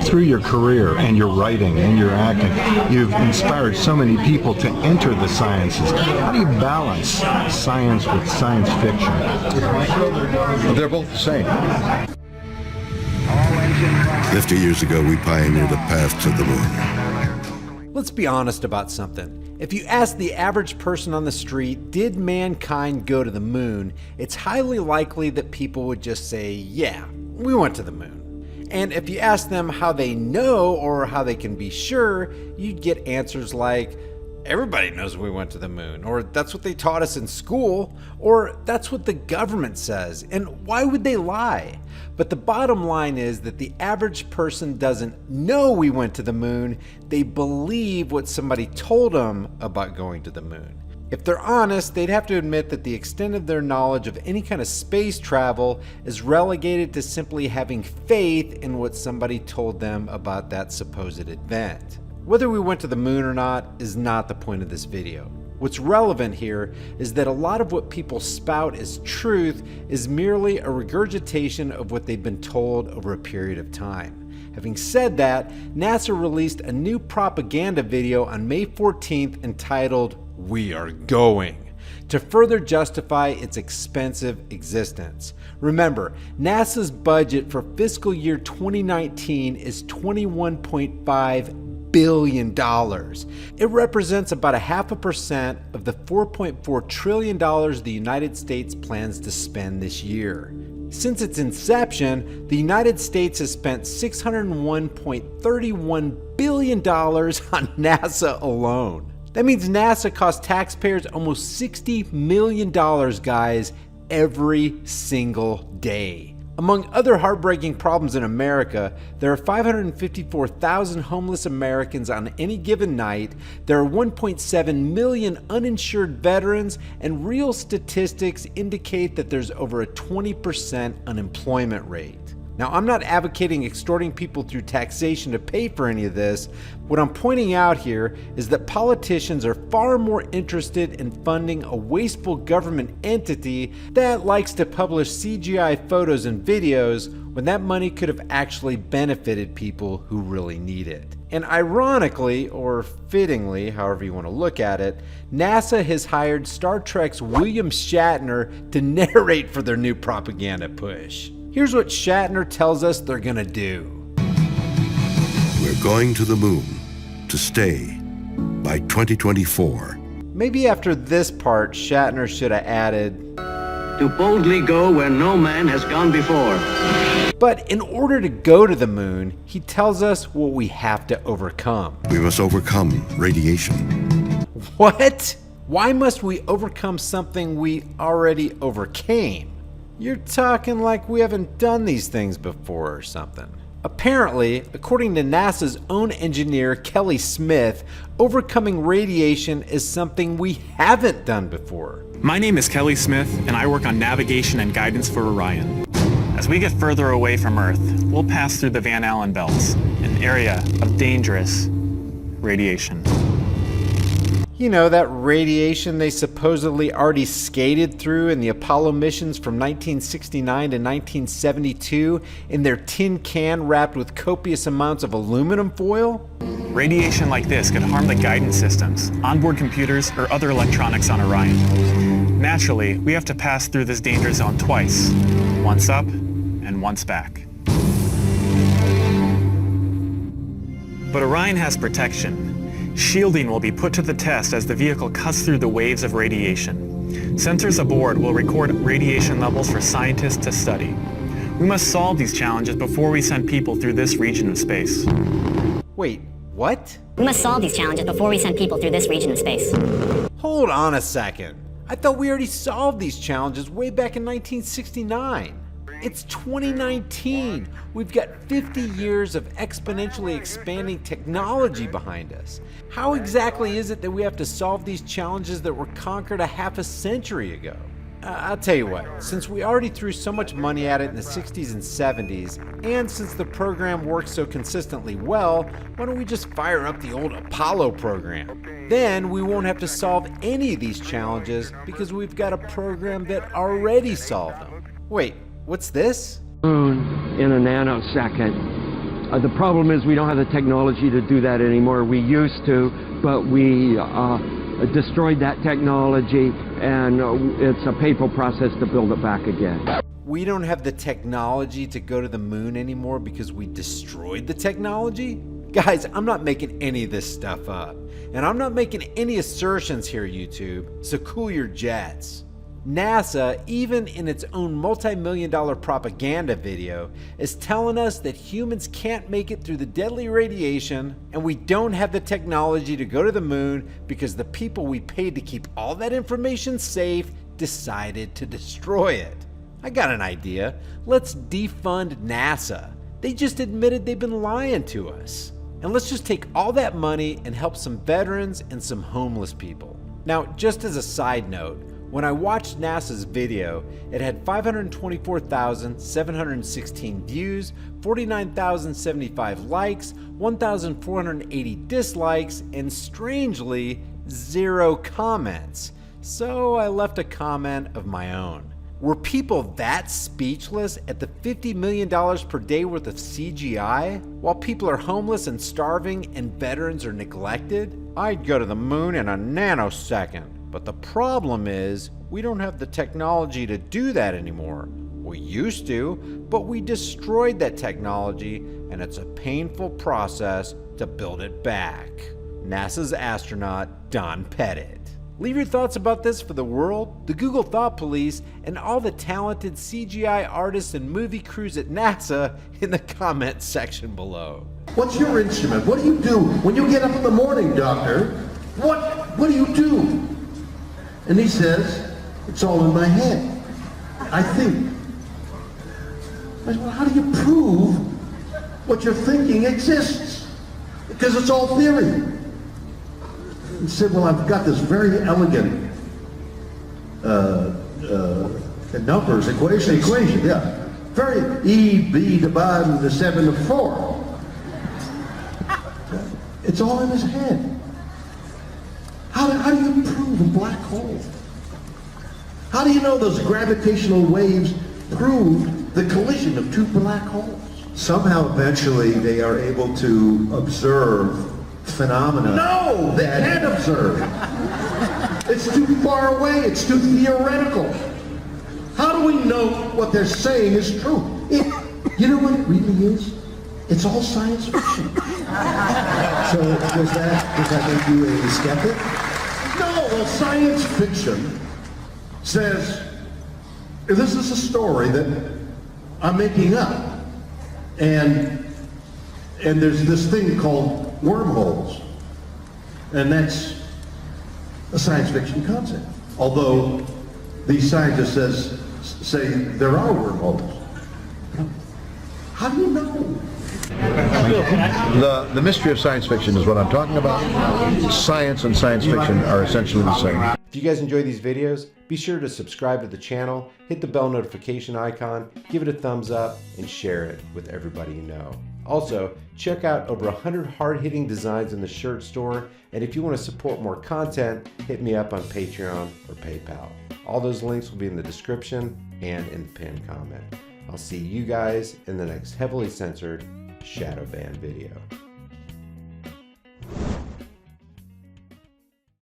through your career and your writing and your acting, you've inspired so many people to enter the sciences. How do you balance science with science fiction? They're both the same. 50 years ago, we pioneered a path to the moon. Let's be honest about something. If you ask the average person on the street, did mankind go to the moon, it's highly likely that people would just say, yeah, we went to the moon. And if you ask them how they know or how they can be sure, you'd get answers like, everybody knows we went to the moon, or that's what they taught us in school, or that's what the government says, and why would they lie? But the bottom line is that the average person doesn't know we went to the moon, they believe what somebody told them about going to the moon. If they're honest, they'd have to admit that the extent of their knowledge of any kind of space travel is relegated to simply having faith in what somebody told them about that supposed event. Whether we went to the moon or not is not the point of this video. What's relevant here is that a lot of what people spout as truth is merely a regurgitation of what they've been told over a period of time. Having said that, NASA released a new propaganda video on May 14th entitled, "We Are Going," to further justify its expensive existence. Remember, NASA's budget for fiscal year 2019 is $21.5 billion. It represents about 0.5% of the $4.4 trillion the United States plans to spend this year. Since its inception, the United States has spent $601.31 billion on NASA alone. That means NASA costs taxpayers almost $60 million, guys, every single day. Among other heartbreaking problems in America, there are 554,000 homeless Americans on any given night, there are 1.7 million uninsured veterans, and real statistics indicate that there's over a 20% unemployment rate. Now, I'm not advocating extorting people through taxation to pay for any of this. What I'm pointing out here is that politicians are far more interested in funding a wasteful government entity that likes to publish CGI photos and videos when that money could have actually benefited people who really need it. And ironically, or fittingly, however you want to look at it, NASA has hired Star Trek's William Shatner to narrate for their new propaganda push. Here's what Shatner tells us they're gonna do. We're going to the moon to stay by 2024. Maybe after this part, Shatner should have added, to boldly go where no man has gone before. But in order to go to the moon, he tells us what we have to overcome. We must overcome radiation. What? Why must we overcome something we already overcame? You're talking like we haven't done these things before or something. Apparently, according to NASA's own engineer, Kelly Smith, overcoming radiation is something we haven't done before. My name is Kelly Smith, and I work on navigation and guidance for Orion. As we get further away from Earth, we'll pass through the Van Allen belts, an area of dangerous radiation. You know, that radiation they supposedly already skated through in the Apollo missions from 1969 to 1972 in their tin can wrapped with copious amounts of aluminum foil? Radiation like this could harm the guidance systems, onboard computers, or other electronics on Orion. Naturally, we have to pass through this danger zone twice, once up and once back. But Orion has protection. Shielding will be put to the test as the vehicle cuts through the waves of radiation. Sensors aboard will record radiation levels for scientists to study. We must solve these challenges before we send people through this region of space. Wait, what? We must solve these challenges before we send people through this region of space. Hold on a second. I thought we already solved these challenges way back in 1969. It's 2019. We've got 50 years of exponentially expanding technology behind us. How exactly is it that we have to solve these challenges that were conquered a half a century ago? I'll tell you what, since we already threw so much money at it in the 60s and 70s, and since the program works so consistently well, why don't we just fire up the old Apollo program? Then we won't have to solve any of these challenges because we've got a program that already solved them. Wait, what's this? In a nanosecond, The problem is we don't have the technology to do that anymore. We used to, but we destroyed that technology, and it's a painful process to build it back again. We don't have the technology to go to the moon anymore because we destroyed the technology? Guys, I'm not making any of this stuff up. And I'm not making any assertions here, YouTube, so cool your jets. NASA, even in its own multi-million-dollar propaganda video, is telling us that humans can't make it through the deadly radiation, and we don't have the technology to go to the moon because the people we paid to keep all that information safe decided to destroy it. I got an idea. Let's defund NASA. They just admitted they've been lying to us. And let's just take all that money and help some veterans and some homeless people. Now, just as a side note, when I watched NASA's video, it had 524,716 views, 49,075 likes, 1,480 dislikes, and strangely, 0 comments. So I left a comment of my own. Were people that speechless at the $50 million per day worth of CGI? While people are homeless and starving and veterans are neglected? I'd go to the moon in a nanosecond. But the problem is, we don't have the technology to do that anymore. We used to, but we destroyed that technology, and it's a painful process to build it back. NASA's astronaut, Don Pettit. Leave your thoughts about this for the world, the Google Thought Police, and all the talented CGI artists and movie crews at NASA in the comment section below. What's your instrument? What do you do when you get up in the morning, doctor? What do you do? And he says, it's all in my head. I think. I said, well, how do you prove what you're thinking exists? Because it's all theory. He said, well, I've got this very elegant numbers equation, yeah. Very EB divided into 7 to 4. It's all in his head. How do you prove a black hole? How do you know those gravitational waves proved the collision of 2 black holes? Somehow, eventually, they are able to observe phenomena. No, they can't observe. It's too far away. It's too theoretical. How do we know what they're saying is true? You know what it really is? It's all science fiction. So does that make you a skeptic? No, well, science fiction says this is a story that I'm making up, and there's this thing called wormholes, and that's a science fiction concept. Although these scientists say there are wormholes. How do you know? The mystery of science fiction is what I'm talking about. Science and science fiction are essentially the same. If you guys enjoy these videos, be sure to subscribe to the channel, hit the bell notification icon, give it a thumbs up, and share it with everybody you know. Also, check out over 100 hard-hitting designs in the shirt store, and if you want to support more content, hit me up on Patreon or PayPal. All those links will be in the description and in the pinned comment. I'll see you guys in the next heavily censored shadow ban video.